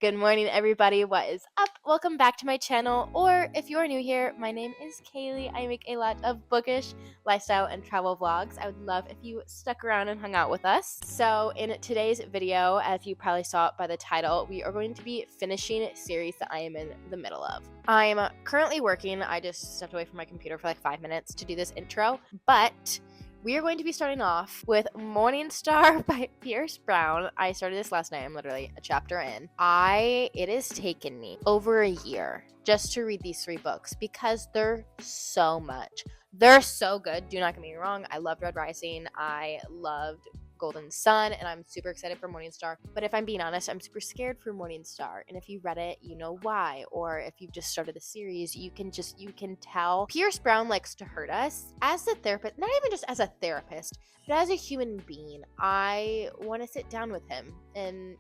Good morning, everybody. What is up? Welcome back to my channel, or if you are new here, my name is Kaylee. I make a lot of bookish lifestyle and travel vlogs. I would love if you stuck around and hung out with us. So in today's video, as you probably saw it by the title, we are going to be finishing a series that I am in the middle of. I'm currently working. I just stepped away from my computer for like 5 minutes to do this intro, but we are going to be starting off with Morningstar by Pierce Brown. I started this last night. I'm literally a chapter in. It has taken me over a year just to read these 3 books because they're so much. They're so good. Do not get me wrong. I loved Red Rising. I loved Golden Sun, and I'm super excited for Morningstar. But if I'm being honest, I'm super scared for Morningstar. And if you read it, you know why. Or if you've just started the series, you can tell Pierce Brown likes to hurt us as a therapist, not even just as a therapist, but as a human being. I want to sit down with him and,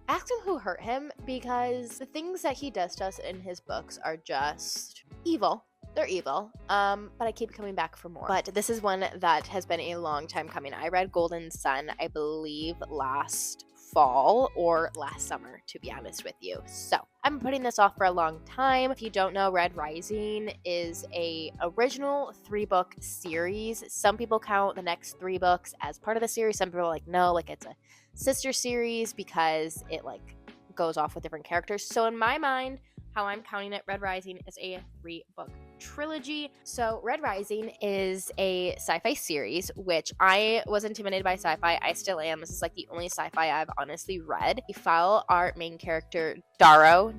ask him who hurt him, because the things that he does to us in his books are just evil. They're evil, but I keep coming back for more. But this is one that has been a long time coming. I read Golden Sun, I believe, last fall or last summer, to be honest with you. So I'm putting this off for a long time. If you don't know, Red Rising is a original 3-book series. Some people count the next 3 books as part of the series. Some people are like, no, like it's a sister series because it like goes off with different characters. So in my mind, how I'm counting it, Red Rising is a 3-book trilogy. So Red Rising is a sci-fi series, which I was intimidated by sci-fi. I still am. This is like the only sci-fi I've honestly read. We follow our main character, Darrow.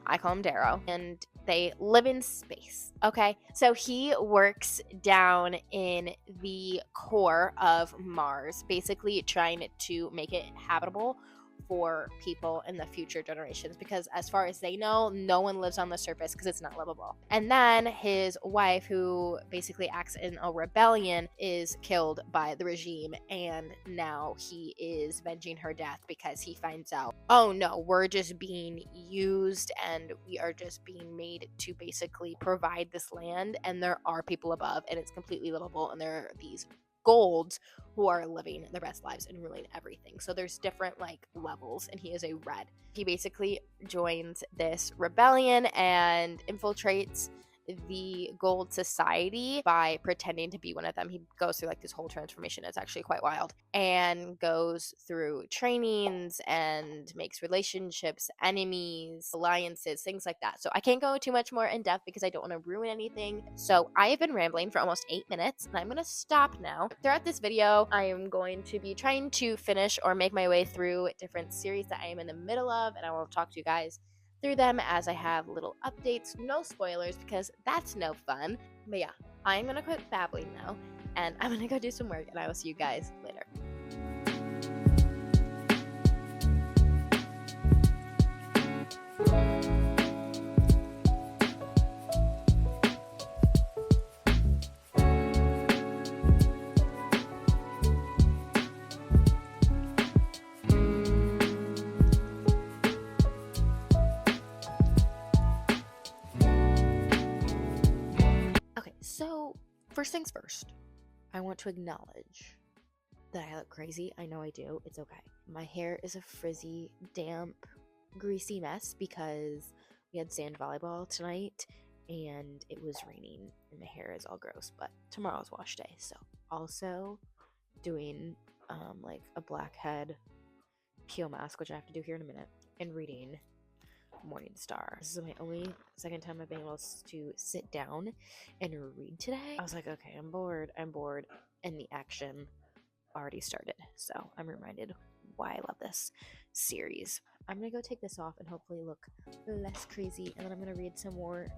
I call him Darrow. And they live in space, okay? So he works down in the core of Mars, basically trying to make it habitable for people in the future generations, because as far as they know, no one lives on the surface because it's not livable. And then his wife, who basically acts in a rebellion, is killed by the regime, and now he is avenging her death because he finds out, oh no, we're just being used and we are just being made to basically provide this land, and there are people above and it's completely livable, and there are these golds who are living their best lives and ruling everything. So there's different like levels, and he is a red. He basically joins this rebellion and infiltrates the gold society by pretending to be one of them. He goes through like this whole transformation. It's actually quite wild, and goes through trainings and makes relationships, enemies, alliances, things like that. So I can't go too much more in depth because I don't want to ruin anything. So I have been rambling for almost 8 minutes, and I'm going to stop now. Throughout this video, I am going to be trying to finish or make my way through different series that I am in the middle of, and I will talk to you guys through them as I have little updates. No spoilers, because that's no fun. But yeah, I'm gonna quit babbling now, and I'm gonna go do some work, and I will see you guys later. So, first things first, I want to acknowledge that I look crazy. I know I do. It's okay. My hair is a frizzy, damp, greasy mess because we had sand volleyball tonight and it was raining and my hair is all gross, but tomorrow's wash day. So, also doing like a blackhead peel mask, which I have to do here in a minute, and reading Morningstar. This is my only second time I've been able to sit down and read today. I was like, okay, I'm bored, and the action already started. So I'm reminded why I love this series. I'm gonna go take this off and hopefully look less crazy, and then I'm gonna read some more.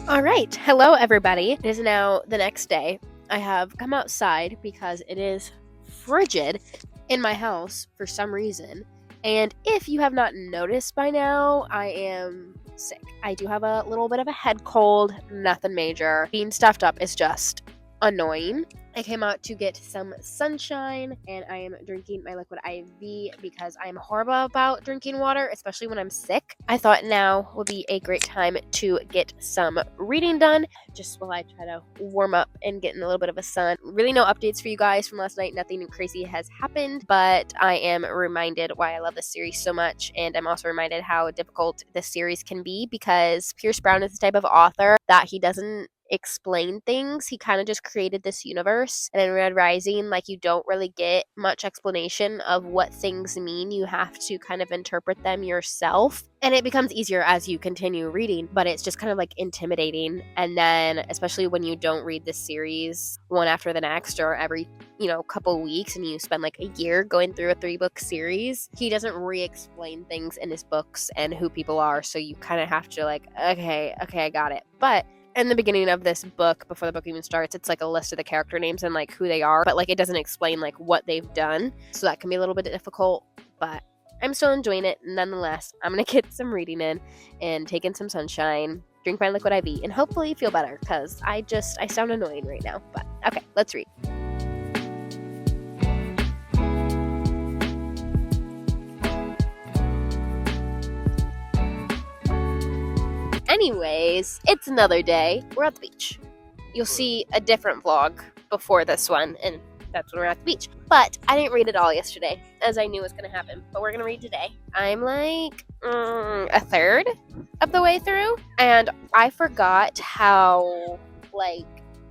All right, hello everybody. It is now the next day. I have come outside because it is frigid in my house for some reason. And if you have not noticed by now, I am sick. I do have a little bit of a head cold, nothing major. Being stuffed up is just annoying. I came out to get some sunshine, and I am drinking my liquid IV because I'm horrible about drinking water, especially when I'm sick. I thought now would be a great time to get some reading done, just while I try to warm up and get in a little bit of a sun. Really no updates for you guys from last night. Nothing crazy has happened, but I am reminded why I love this series so much, and I'm also reminded how difficult this series can be because Pierce Brown is the type of author that he doesn't explain things. He kind of just created this universe. And in Red Rising, like, you don't really get much explanation of what things mean. You have to kind of interpret them yourself. And it becomes easier as you continue reading, but it's just kind of like intimidating. And then, especially when you don't read this series one after the next or every couple weeks, and you spend like a year going through a 3-book series, he doesn't re-explain things in his books and who people are. So you kind of have to like, okay, I got it. But in the beginning of this book, before the book even starts, it's like a list of the character names and like who they are, but like it doesn't explain like what they've done. So that can be a little bit difficult, but I'm still enjoying it nonetheless. I'm gonna get some reading in and take in some sunshine, drink my liquid IV, and hopefully feel better because I sound annoying right now. But okay, let's read. Anyways, it's another day. We're at the beach. You'll see a different vlog before this one, and that's when we're at the beach. But I didn't read it all yesterday, as I knew was going to happen. But we're going to read today. I'm like a third of the way through, and I forgot how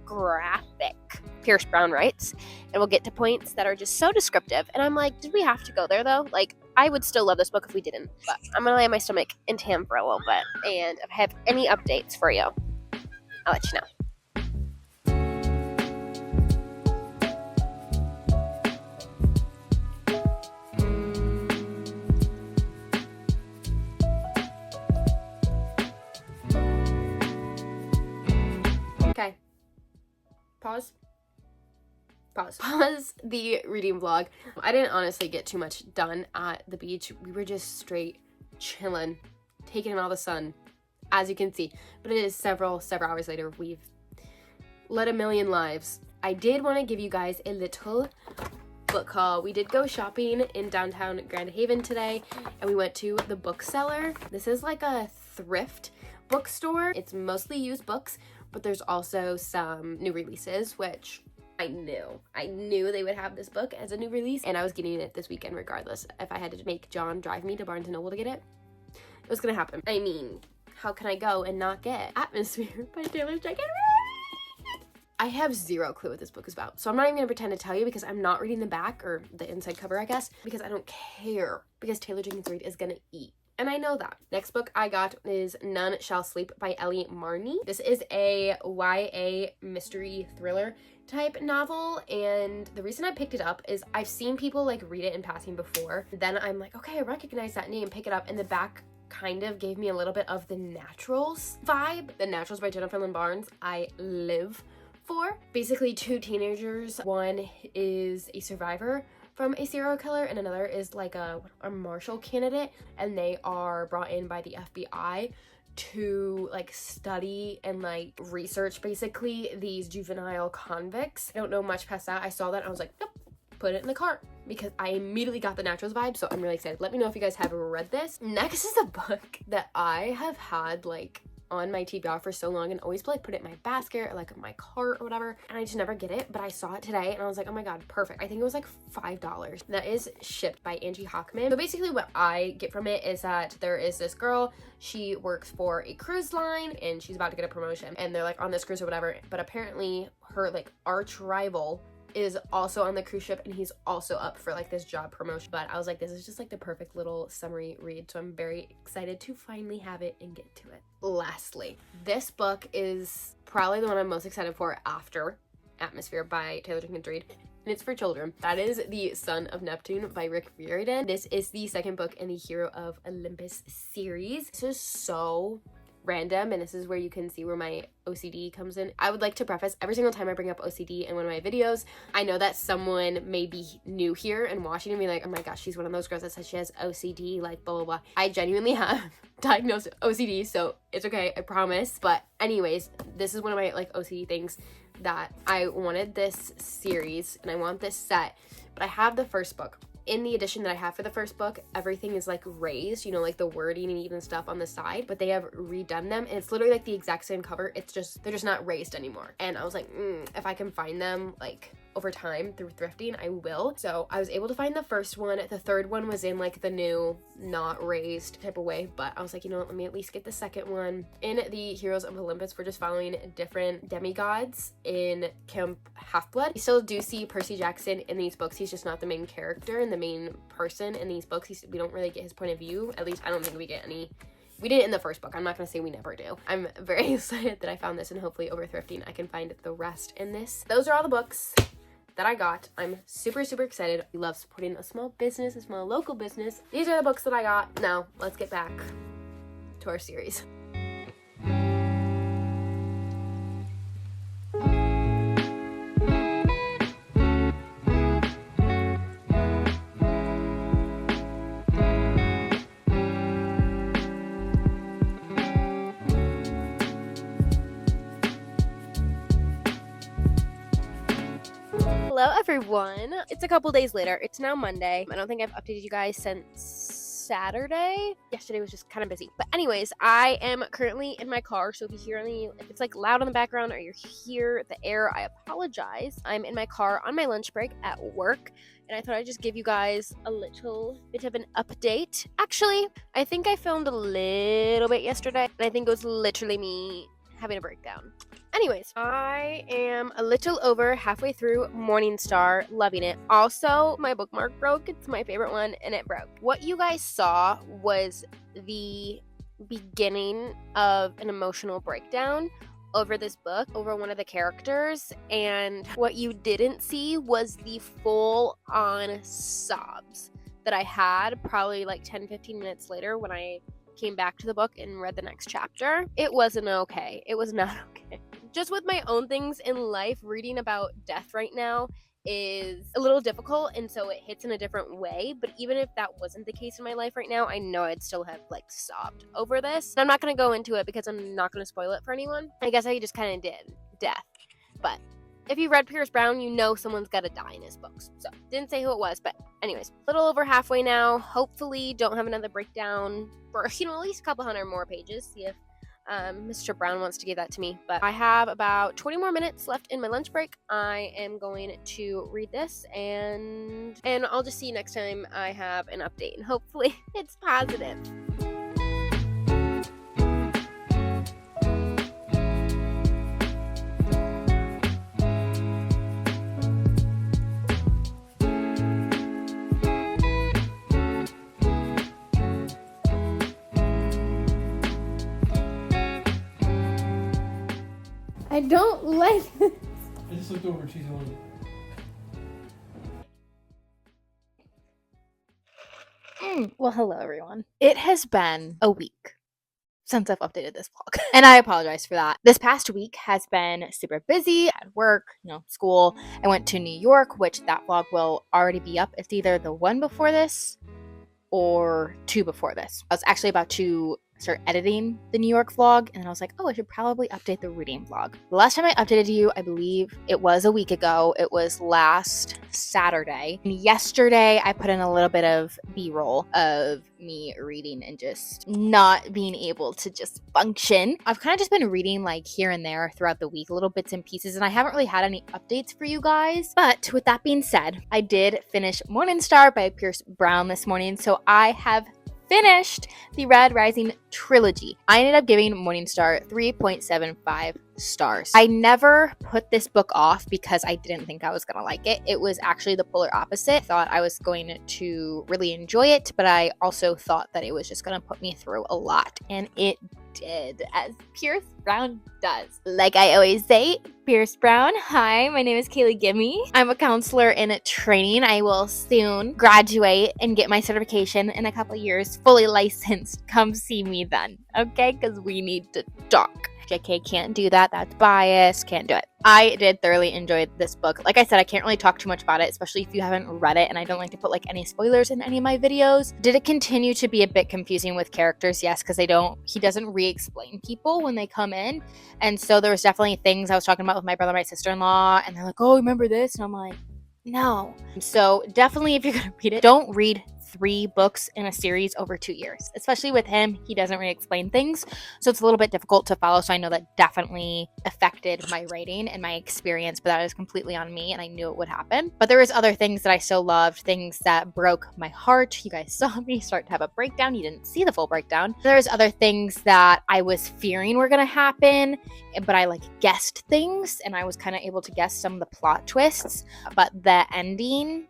graphic Pierce Brown writes, and we'll get to points that are just so descriptive. And I'm like, did we have to go there though? Like, I would still love this book if we didn't, but I'm gonna lay on my stomach and tam for a little bit. And if I have any updates for you, I'll let you know. Okay. Pause the reading vlog. I didn't honestly get too much done at the beach. We were just straight chilling, taking in all the sun, as you can see. But it is several hours later. We've led a million lives. I did want to give you guys a little book haul. We did go shopping in downtown Grand Haven today, and we went to the bookseller. This is like a thrift bookstore. It's mostly used books, but there's also some new releases, which I knew they would have this book as a new release, and I was getting it this weekend regardless. If I had to make John drive me to Barnes & Noble to get it, it was gonna happen. I mean, how can I go and not get Atmosphere by Taylor Jenkins? I have zero clue what this book is about, so I'm not even gonna pretend to tell you because I'm not reading the back or the inside cover, I guess, because I don't care, because Taylor Jenkins Reid is gonna eat. And I know that. Next book I got is None Shall Sleep by Ellie Marney. This is a YA mystery thriller type novel, and the reason I picked it up is I've seen people read it in passing before. Then I'm like, okay, I recognize that name, pick it up, and the back kind of gave me a little bit of The Naturals vibe. The Naturals by Jennifer Lynn Barnes, I live for. Basically, two teenagers. One is a survivor from a serial killer, and another is a marshal candidate, and they are brought in by the FBI to study and research basically these juvenile convicts. I don't know much past that. I saw that and I was like, nope, put it in the cart, because I immediately got the Naturals vibe, so I'm really excited. Let me know if you guys have read this. Next is a book that I have had on my TBR for so long and always put it in my basket or my cart or whatever, and I just never get it. But I saw it today and I was like, oh my god, perfect. I think it was $5. That is shipped by Angie Hockman. So basically what I get from it is that there is this girl, she works for a cruise line and she's about to get a promotion, and they're on this cruise or whatever, but apparently her arch rival is also on the cruise ship, and he's also up for this job promotion. But I was like, this is just the perfect little summary read, so I'm very excited to finally have it and get to it. Lastly, this book is probably the one I'm most excited for after Atmosphere by Taylor Jenkins Reid, and it's for children. That is The Son of Neptune by Rick Riordan. This is the second book in the Hero of Olympus series. This is so random, and this is where you can see where my OCD comes in. I would like to preface, every single time I bring up OCD in one of my videos, I know that someone may be new here and watching and be like, oh my gosh, she's one of those girls that says she has OCD, blah blah blah. I genuinely have diagnosed OCD, so it's okay, I promise. But anyways, this is one of my OCD things that I wanted this series and I want this set, but I have the first book. In the edition that I have for the first book, everything is like raised, you know, like the wording and even stuff on the side, but they have redone them and it's literally like the exact same cover. It's just, they're just not raised anymore. And I was like, if I can find them like over time through thrifting, I will. So I was able to find the first one. The third one was in like the new not raised type of way, but I was like, you know what, let me at least get the second one. In the Heroes of Olympus, we're just following different demigods in Camp Half-Blood. We still do see Percy Jackson in these books. He's just not the main character and the main person in these books. We don't really get his point of view. At least I don't think we get any. We did it in the first book. I'm not gonna say we never do. I'm very excited that I found this, and hopefully over thrifting I can find the rest in this. Those are all the books that I got. I'm super, super excited. I love supporting a small business, a small local business. These are the books that I got. Now, let's get back to our series. Hello everyone. It's a couple days later. It's now Monday. I don't think I've updated you guys since Saturday. Yesterday was just kind of busy. But anyways, I am currently in my car, so if you hear any, if it's like loud in the background or you hear the air, I apologize. I'm in my car on my lunch break at work, and I thought I'd just give you guys a little bit of an update. Actually, I think I filmed a little bit yesterday, and I think it was literally me having a breakdown. Anyways, I am a little over halfway through Morningstar, loving it. Also, my bookmark broke. It's my favorite one, and it broke. What you guys saw was the beginning of an emotional breakdown over this book, over one of the characters, and what you didn't see was the full-on sobs that I had probably like 10-15 minutes later when I came back to the book and read the next chapter. It wasn't okay. It was not okay. Just with my own things in life, reading about death right now is a little difficult, and so it hits in a different way. But even if that wasn't the case in my life right now, I know I'd still have like sobbed over this. And I'm not going to go into it because I'm not going to spoil it for anyone. I guess I just kind of did. Death. But if you read Pierce Brown, you know someone's got to die in his books. So, didn't say who it was, but anyways, a little over halfway now. Hopefully don't have another breakdown for, at least a couple hundred more pages. See if Mr. Brown wants to give that to me. But I have about 20 more minutes left in my lunch break. I am going to read this, and I'll just see you next time I have an update, and hopefully it's positive. I don't like this. I just looked over and she's on it. Well, hello everyone. It has been a week since I've updated this vlog, and I apologize for that. This past week has been super busy at work, school. I went to New York, which that vlog will already be up. It's either the one before this or two before this. I was actually about to start editing the New York vlog, and then I was like, oh, I should probably update the reading vlog. The last time I updated you, I believe it was a week ago. It was last Saturday. And yesterday, I put in a little bit of B-roll of me reading and just not being able to just function. I've kind of just been reading like here and there throughout the week, little bits and pieces, and I haven't really had any updates for you guys. But with that being said, I did finish Morningstar by Pierce Brown this morning, so I have finished the Red Rising trilogy. I ended up giving Morningstar 3.75 stars. I never put this book off because I didn't think I was gonna like it. It was actually the polar opposite. I thought I was going to really enjoy it, but I also thought that it was just gonna put me through a lot, and it did, as Pierce Brown does. Like I always say, Pierce Brown, hi, my name is Kaylee Gimme. I'm a counselor in training. I will soon graduate and get my certification in a couple years, fully licensed. Come see me then, okay? Because we need to talk. JK, can't do that. That's bias. Can't do it. I did thoroughly enjoy this book. Like I said, I can't really talk too much about it, especially if you haven't read it, and I don't like to put like any spoilers in any of my videos. Did it continue to be a bit confusing with characters? Yes, because he doesn't re-explain people when they come in. And so there was definitely things I was talking about with my brother, my sister-in-law, and they're like, oh, remember this? And I'm like, no. So definitely, if you're gonna read it, don't read 3 books in a series over 2 years. Especially with him, he doesn't really explain things, so it's a little bit difficult to follow. So I know that definitely affected my writing and my experience, but that is completely on me, and I knew it would happen. But there was other things that I still loved, things that broke my heart. You guys saw me start to have a breakdown. You didn't see the full breakdown. There's other things that I was fearing were gonna happen, but I like guessed things, and I was kind of able to guess some of the plot twists. But the ending,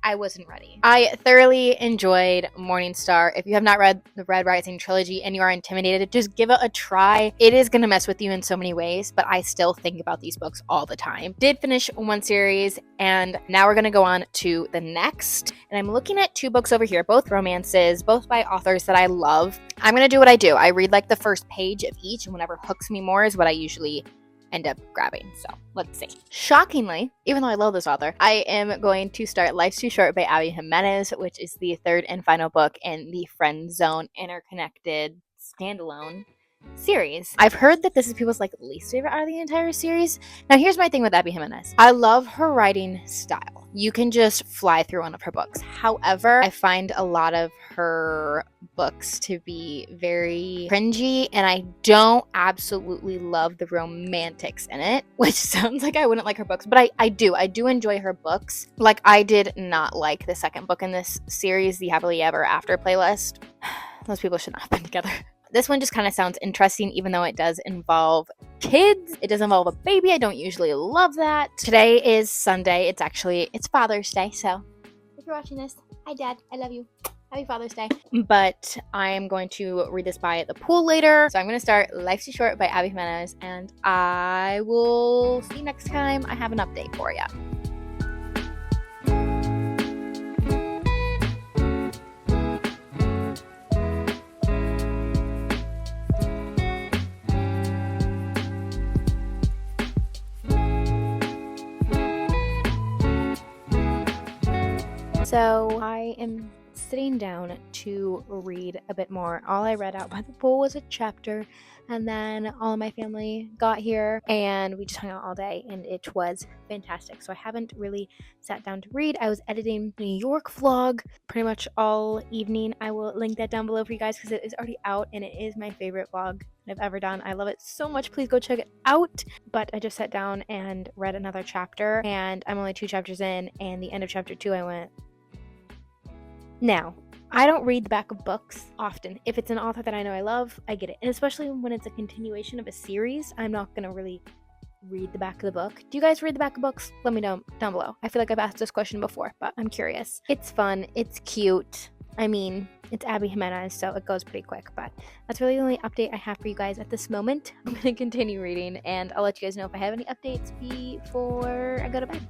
I wasn't ready. I thoroughly enjoyed Morningstar. If you have not read the Red Rising trilogy and you are intimidated, just give it a try. It is going to mess with you in so many ways, but I still think about these books all the time. Did finish one series, and now we're going to go on to the next. And I'm looking at 2 books over here, both romances, both by authors that I love. I'm going to do what I do. I read like the first page of each, and whatever hooks me more is what I usually end up grabbing. So let's see. Shockingly, even though I love this author, I am going to start Life's Too Short by Abby Jimenez, which is the 3rd and final book in the Friend Zone interconnected standalone series. I've heard that this is people's like least favorite out of the entire series. Now here's my thing with Abby Jimenez. I love her writing style. You can just fly through one of her books. However, I find a lot of her books to be very cringy, and I don't absolutely love the romantics in it, which sounds like I wouldn't like her books, but I do enjoy her books. Like, I did not like the second book in this series, the Happily Ever After playlist. Those people should not have been together. This one just kind of sounds interesting, even though it does involve kids. It does involve a baby. I don't usually love that. Today is Sunday. It's Father's Day, so if you're watching this, hi Dad, I love you. Happy Father's Day. But I'm going to read this by the pool later. So I'm going to start Life's Too Short by Abby Jimenez, and I will see you next time I have an update for you. So I am sitting down to read a bit more. All I read out by the pool was a chapter, and then all of my family got here and we just hung out all day, and it was fantastic. So I haven't really sat down to read. I was editing the New York vlog pretty much all evening. I will link that down below for you guys because it is already out, and it is my favorite vlog I've ever done. I love it so much. Please go check it out. But I just sat down and read another chapter, and I'm only 2 chapters in, and the end of chapter 2 I went, now, I don't read the back of books often. If it's an author that I know I love, I get it. And especially when it's a continuation of a series, I'm not going to really read the back of the book. Do you guys read the back of books? Let me know down below. I feel like I've asked this question before, but I'm curious. It's fun. It's cute. I mean, it's Abby Jimenez, so it goes pretty quick, but that's really the only update I have for you guys at this moment. I'm going to continue reading, and I'll let you guys know if I have any updates before I go to bed.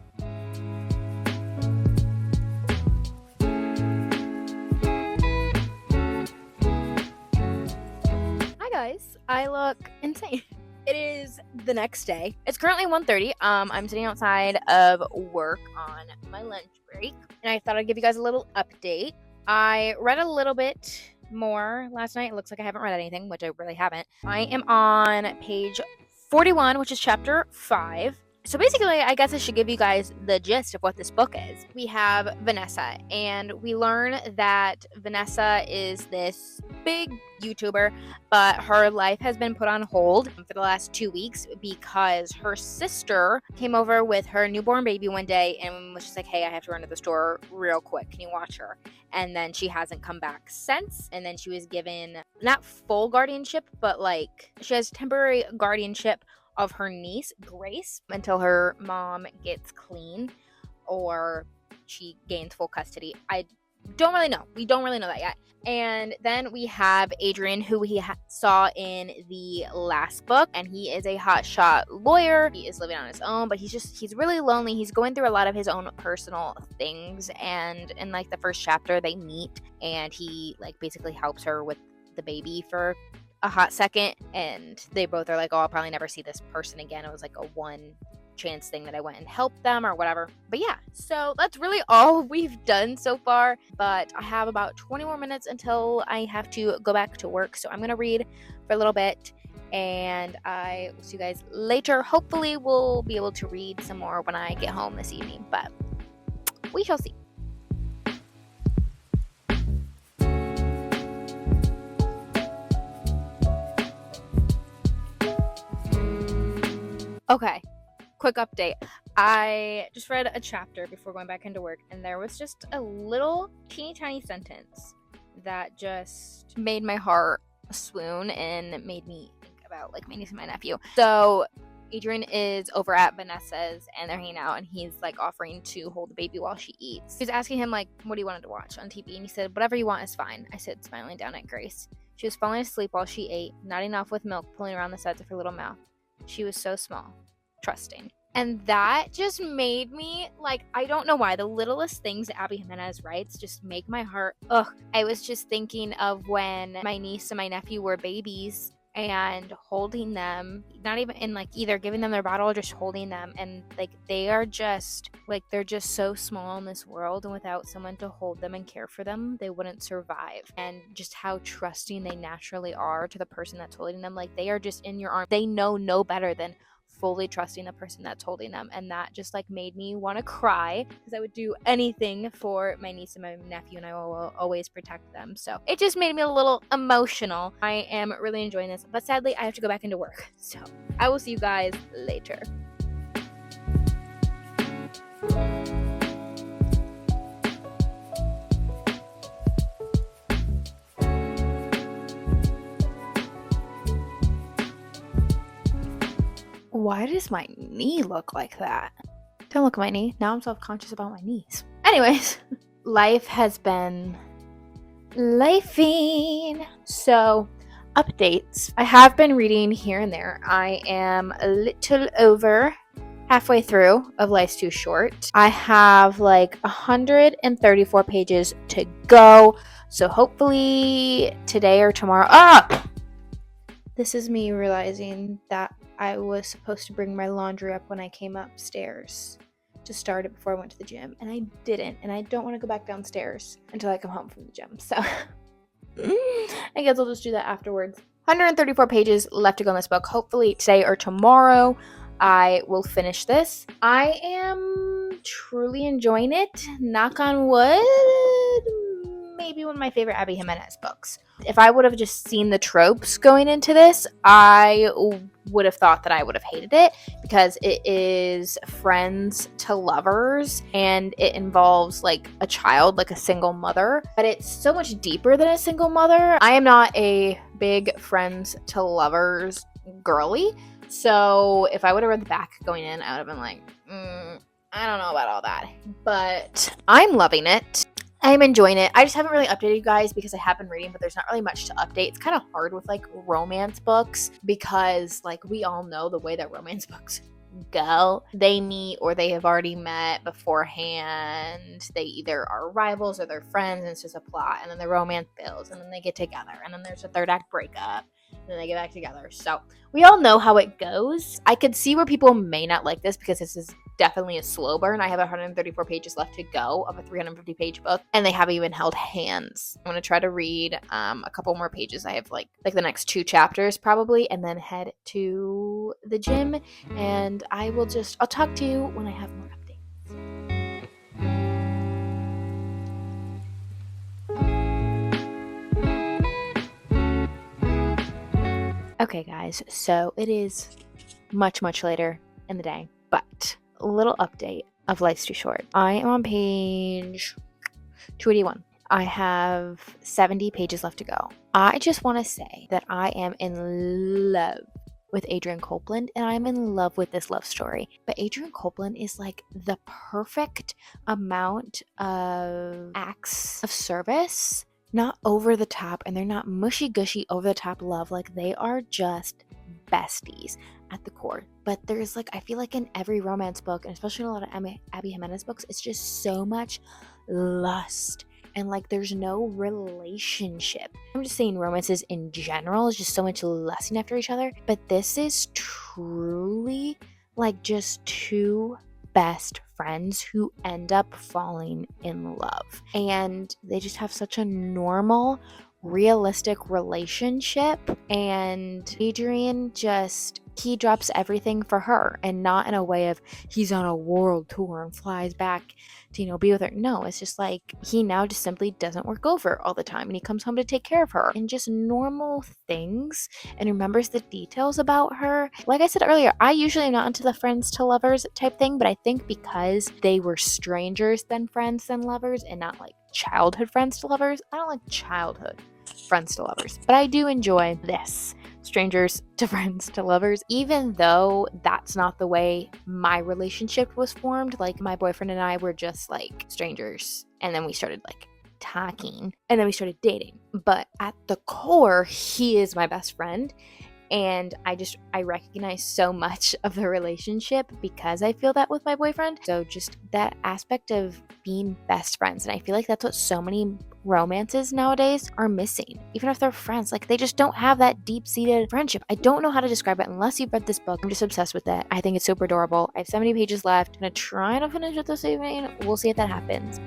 Guys, I look insane. It is the next day. It's currently 1:30. I'm sitting outside of work on my lunch break, and I thought I'd give you guys a little update. I read a little bit more last night. It looks like I haven't read anything, which I really haven't. I am on page 41, which is chapter 5. So basically, I guess I should give you guys the gist of what this book is. We have Vanessa, and we learn that Vanessa is this big YouTuber, but her life has been put on hold for the last 2 weeks because her sister came over with her newborn baby one day and was just like, hey, I have to run to the store real quick. Can you watch her? And then she hasn't come back since. And then she was given not full guardianship, but like she has temporary guardianship of her niece, Grace, until her mom gets clean or she gains full custody. I don't really know. We don't really know that yet. And then we have Adrian, who we saw in the last book, and he is a hotshot lawyer. He is living on his own, but he's really lonely. He's going through a lot of his own personal things, and in like the first chapter they meet, and he like basically helps her with the baby for a hot second, and they both are like, oh, I'll probably never see this person again. It was like a one chance thing that I went and helped them or whatever. But yeah, so that's really all we've done so far, but I have about 20 more minutes until I have to go back to work, so I'm gonna read for a little bit, and I will see you guys later. Hopefully we'll be able to read some more when I get home this evening, but we shall see. Okay, quick update. I just read a chapter before going back into work, and there was just a little teeny tiny sentence that just made my heart swoon and made me think about like my niece and my nephew. So Adrian is over at Vanessa's and they're hanging out, and he's like offering to hold the baby while she eats. He's asking him like, what do you want to watch on TV? And he said, whatever you want is fine. I said, smiling down at Grace. She was falling asleep while she ate, nodding off with milk pulling around the sides of her little mouth. She was so small, trusting. And that just made me, like, I don't know why, the littlest things that Abby Jimenez writes just make my heart, ugh. I was just thinking of when my niece and my nephew were babies and holding them, not even in like either giving them their bottle or just holding them, and like they are just like, they're just so small in this world, and without someone to hold them and care for them, they wouldn't survive. And just how trusting they naturally are to the person that's holding them, like they are just in your arms. They know no better than fully trusting the person that's holding them, and that just like made me want to cry, because I would do anything for my niece and my nephew, and I will always protect them. So it just made me a little emotional. I am really enjoying this, but sadly I have to go back into work, so I will see you guys later. Why does my knee look like that? Don't look at my knee. Now I'm self-conscious about my knees. Anyways, life has been lifing. So, updates. I have been reading here and there. I am a little over halfway through of Life's Too Short. I have like 134 pages to go. So hopefully today or tomorrow. This is me realizing that I was supposed to bring my laundry up when I came upstairs to start it before I went to the gym, and I didn't, and I don't want to go back downstairs until I come home from the gym, so I guess I'll just do that afterwards. 134 pages left to go in this book. Hopefully today or tomorrow I will finish this. I am truly enjoying it. Knock on wood. Maybe one of my favorite Abby Jimenez books. If I would have just seen the tropes going into this, I would have thought that I would have hated it, because it is friends to lovers and it involves like a child, like a single mother, but it's so much deeper than a single mother. I am not a big friends to lovers girly, so if I would have read the back going in, I would have been like, I don't know about all that, but I'm loving it. I'm enjoying it. I just haven't really updated you guys because I have been reading, but there's not really much to update. It's kind of hard with like romance books, because like we all know the way that romance books go. They meet or they have already met beforehand. They either are rivals or they're friends, and it's just a plot, and then the romance builds, and then they get together, and then there's a third act breakup, and then they get back together. So we all know how it goes. I could see where people may not like this, because this is definitely a slow burn. I have 134 pages left to go of a 350 page book, and they haven't even held hands. I'm going to try to read a couple more pages. I have like the next 2 chapters probably, and then head to the gym, and I'll talk to you when I have more updates. Okay guys, so it is much later in the day, but a little update of Life's Too Short. I am on page 281. I have 70 pages left to go. I just want to say that I am in love with Adrian Copeland, and I'm in love with this love story. But Adrian Copeland is like the perfect amount of acts of service, not over the top, and they're not mushy gushy over the top love. Like they are just besties at the core. But there's like, I feel like in every romance book, and especially in a lot of Abby Jimenez books, it's just so much lust and like there's no relationship. I'm just saying romances in general is just so much lusting after each other, but this is truly like just two best friends who end up falling in love, and they just have such a normal, realistic relationship. And Adrian just, he drops everything for her, and not in a way of he's on a world tour and flies back to, you know, be with her. No, it's just like he now just simply doesn't work over all the time, and he comes home to take care of her and just normal things, and remembers the details about her. Like I said earlier, I usually am not into the friends to lovers type thing, but I think because they were strangers than friends than lovers, and not like childhood friends to lovers. I don't like childhood friends to lovers, but I do enjoy this strangers to friends to lovers, even though that's not the way my relationship was formed. Like my boyfriend and I were just like strangers, and then we started like talking, and then we started dating. But at the core, he is my best friend, and I recognize so much of the relationship because I feel that with my boyfriend. So just that aspect of being best friends, and I feel like that's what so many romances nowadays are missing. Even if they're friends, like they just don't have that deep-seated friendship. I don't know how to describe it unless you've read this book. I'm just obsessed with it. I think it's super adorable. I have 70 pages left. I'm gonna try to finish it this evening. We'll see if that happens.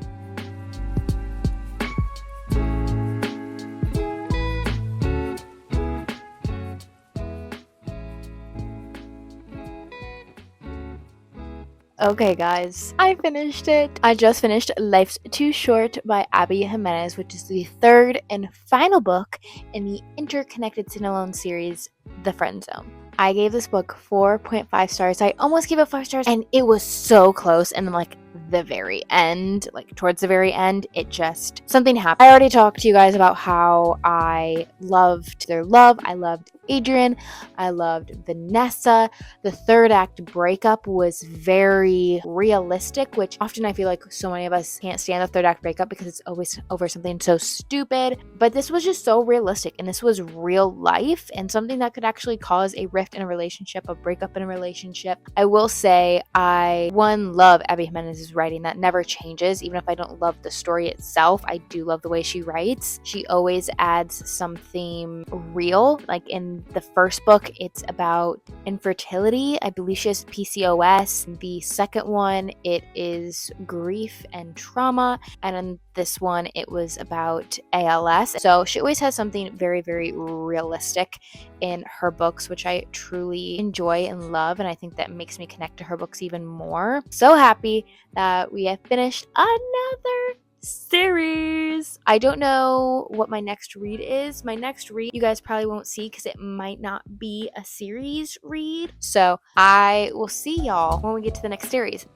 Okay, guys, I finished it. I just finished Life's Too Short by Abby Jimenez, which is the third and final book in the interconnected standalone series, The Friend Zone. I gave this book 4.5 stars. I almost gave it 5 stars, and it was so close. And then, like, the very end, like towards the very end, it just, something happened. I already talked to you guys about how I loved their love. I loved Adrian. I loved Vanessa. The third act breakup was very realistic, which often I feel like so many of us can't stand the third act breakup because it's always over something so stupid. But this was just so realistic, and this was real life and something that could actually cause a rift in a relationship, a breakup in a relationship. I will say I, one, love Abby Jimenez's writing. That never changes. Even if I don't love the story itself, I do love the way she writes. She always adds something real. Like in the first book, it's about infertility. I believe she has PCOS. The second one, it is grief and trauma. And in this one, it was about ALS. So she always has something very, very realistic in her books, which I truly enjoy and love. And I think that makes me connect to her books even more. So happy that we have finished another series. I don't know what my next read is. My next read you guys probably won't see because it might not be a series read. So I will see y'all when we get to the next series.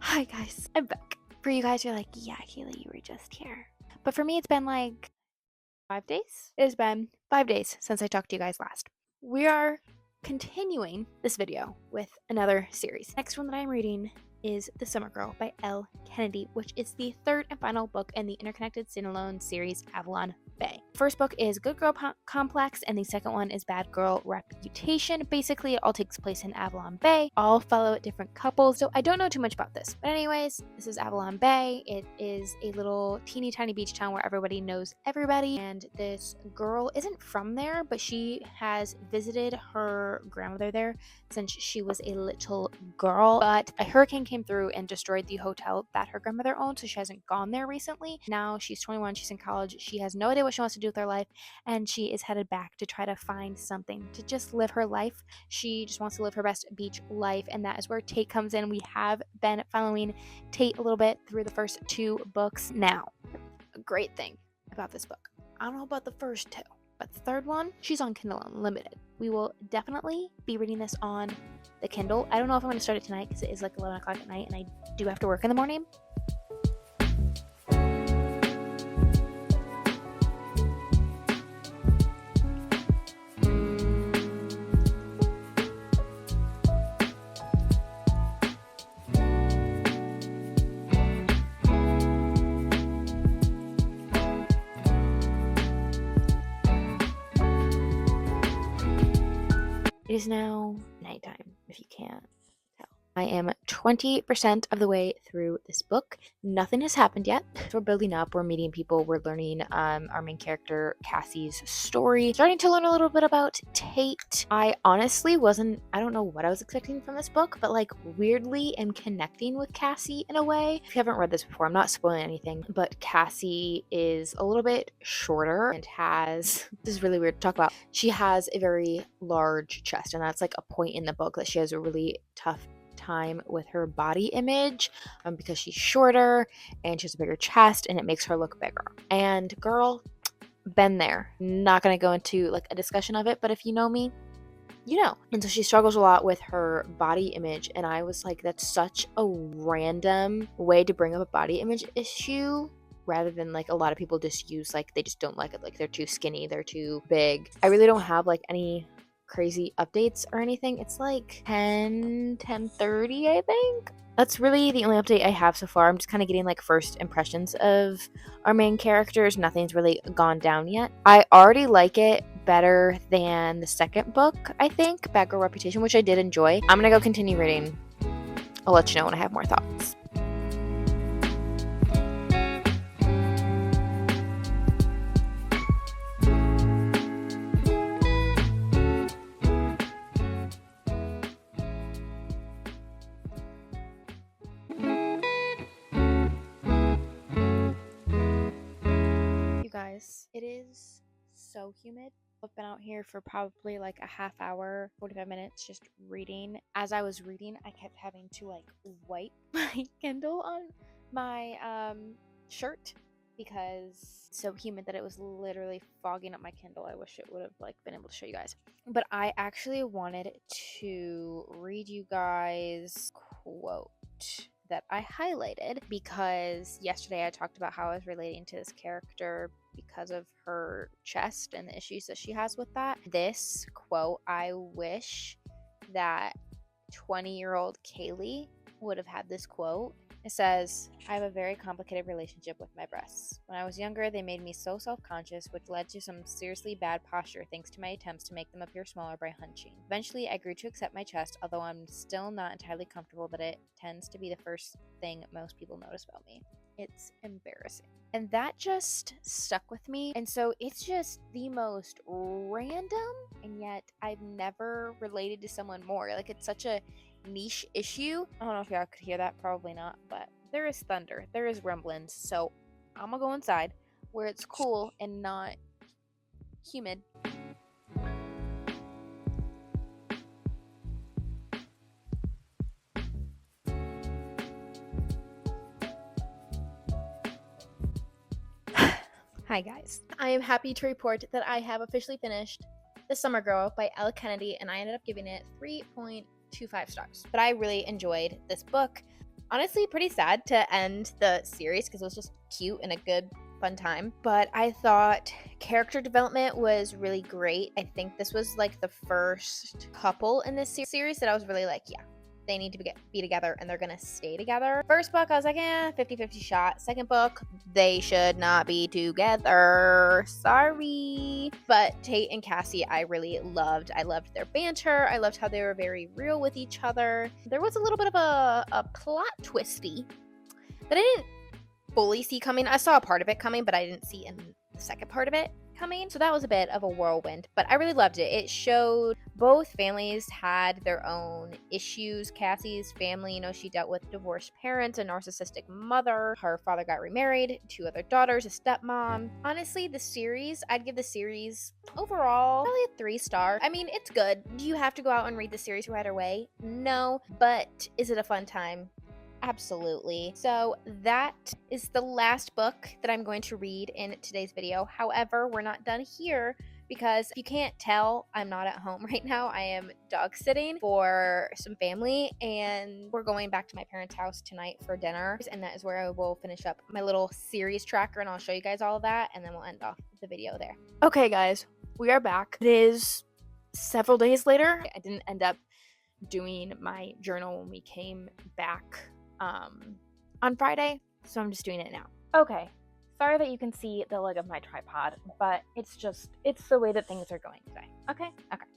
Hi guys, I'm back. For you guys, you're like, yeah, Kayla, you were just here. But for me, it's been like 5 days? It has been 5 days since I talked to you guys last. We are continuing this video with another series. Next one that I'm reading is The Summer Girl by Elle Kennedy, which is the third and final book in the interconnected standalone series Avalon Bay. First book is Good Girl Complex, and the second one is Bad Girl Reputation. Basically, it all takes place in Avalon Bay. All follow different couples, so I don't know too much about this. But anyways, this is Avalon Bay. It is a little teeny tiny beach town where everybody knows everybody, and this girl isn't from there, but she has visited her grandmother there since she was a little girl. But a hurricane came through and destroyed the hotel that her grandmother owned, so she hasn't gone there recently. Now she's 21, she's in college, she has no idea what she wants to do with her life, and she is headed back to try to find something to just live her life. She just wants to live her best beach life, and that is where Tate comes in. We have been following Tate a little bit through the first 2 books. Now, a great thing about this book, I don't know about the first 2, but the third one, she's on Kindle Unlimited. We will definitely be reading this on the Kindle. I don't know if I'm going to start it tonight because it is like 11 o'clock at night and I do have to work in the morning. It is now nighttime, if you can't tell. I am 20% of the way through this book. Nothing has happened yet. We're building up, we're meeting people, we're learning our main character Cassie's story, starting to learn a little bit about Tate. I honestly I don't know what I was expecting from this book, but like weirdly am connecting with Cassie in a way. If you haven't read this before, I'm not spoiling anything, but Cassie is a little bit shorter and has, this is really weird to talk about, she has a very large chest, and that's like a point in the book that she has a really tough time with her body image because she's shorter and she has a bigger chest and it makes her look bigger. And girl, been there. Not gonna go into like a discussion of it, but if you know me, you know. And so she struggles a lot with her body image, and I was like, that's such a random way to bring up a body image issue rather than like a lot of people just use like they just don't like it, like they're too skinny, they're too big. I really don't have like any crazy updates or anything. It's like 10:30, I think. That's really the only update I have so far. I'm just kind of getting like first impressions of our main characters. Nothing's really gone down yet. I already like it better than the second book, I think, Bad Girl Reputation, which I did enjoy. I'm gonna go continue reading. I'll let you know when I have more thoughts. Guys, it is so humid. I've been out here for probably like a half hour, 45 minutes just reading. As I was reading, I kept having to like wipe my Kindle on my shirt because it's so humid that it was literally fogging up my Kindle. I wish it would have like been able to show you guys. But I actually wanted to read you guys quote that I highlighted because yesterday I talked about how I was relating to this character because of her chest and the issues that she has with that. This quote, I wish that 20-year-old Kaylee would have had this quote. It says, I have a very complicated relationship with my breasts. When I was younger, they made me so self-conscious, which led to some seriously bad posture thanks to my attempts to make them appear smaller by hunching. Eventually, I grew to accept my chest, although I'm still not entirely comfortable that it tends to be the first thing most people notice about me. It's embarrassing. And that just stuck with me. And so it's just the most random, and yet I've never related to someone more. Like, it's such a niche issue. I don't know if y'all could hear that, probably not, but there is thunder, there is rumblings, so I'm gonna go inside where it's cool and not humid. Hi guys, I am happy to report that I have officially finished The Summer Girl by Ella Kennedy, and I ended up giving it 3.25 stars. But I really enjoyed this book. Honestly, pretty sad to end the series because it was just cute and a good, fun time. But I thought character development was really great. I think this was like the first couple in this series that I was really like, yeah, they need to be together and they're gonna stay together. First book, I was like, 50-50 shot. Second book, they should not be together. Sorry. But Tate and Cassie, I really loved. I loved their banter. I loved how they were very real with each other. There was a little bit of a plot twisty that I didn't fully see coming. I saw a part of it coming, but I didn't see in the second part of it coming. So that was a bit of a whirlwind, but I really loved it. It showed both families had their own issues. Cassie's family, she dealt with divorced parents, a narcissistic mother. Her father got remarried, 2 other daughters, a stepmom. Honestly, I'd give the series overall probably a 3 star. I mean, it's good. Do you have to go out and read the series right away? No, but is it a fun time? Absolutely. So that is the last book that I'm going to read in today's video. However, we're not done here because if you can't tell, I'm not at home right now. I am dog sitting for some family and we're going back to my parents' house tonight for dinner. And that is where I will finish up my little series tracker and I'll show you guys all of that and then we'll end off the video there. Okay guys, we are back. It is several days later. I didn't end up doing my journal when we came back on Friday, so I'm just doing it now. Okay, Sorry that you can see the leg of my tripod, but it's the way that things are going today. Okay.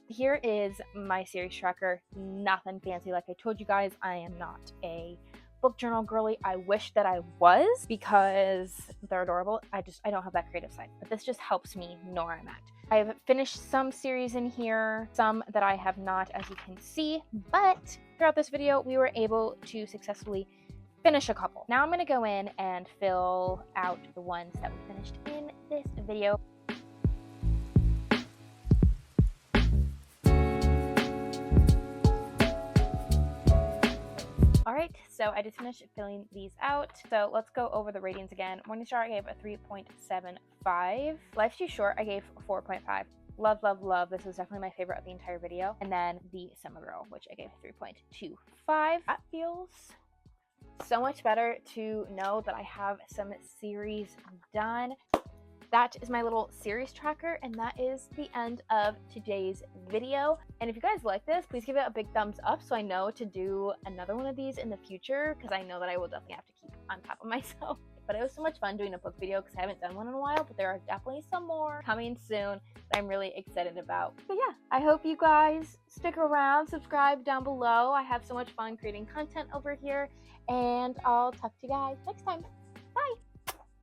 Here is my series tracker. Nothing fancy. Like I told you guys, I am not a book journal girly. I wish that I was, because they're adorable. I don't have that creative side, but this just helps me know where I'm at. I've finished some series in here, some that I have not, as you can see, but throughout this video, we were able to successfully finish a couple. Now I'm going to go in and fill out the ones that we finished in this video. Alright, so I just finished filling these out. So let's go over the ratings again. Morningstar, I gave a 3.75. Life's Too Short, I gave a 4.5. Love, love, love. This was definitely my favorite of the entire video. And then the Summer Girl, which I gave 3.25. That feels so much better to know that I have some series done. That is my little series tracker, and that is the end of today's video. And if you guys like this, please give it a big thumbs up so I know to do another one of these in the future, because I know that I will definitely have to keep on top of myself. But it was so much fun doing a book video because I haven't done one in a while, but there are definitely some more coming soon that I'm really excited about. But yeah, I hope you guys stick around, subscribe down below. I have so much fun creating content over here, and I'll talk to you guys next time.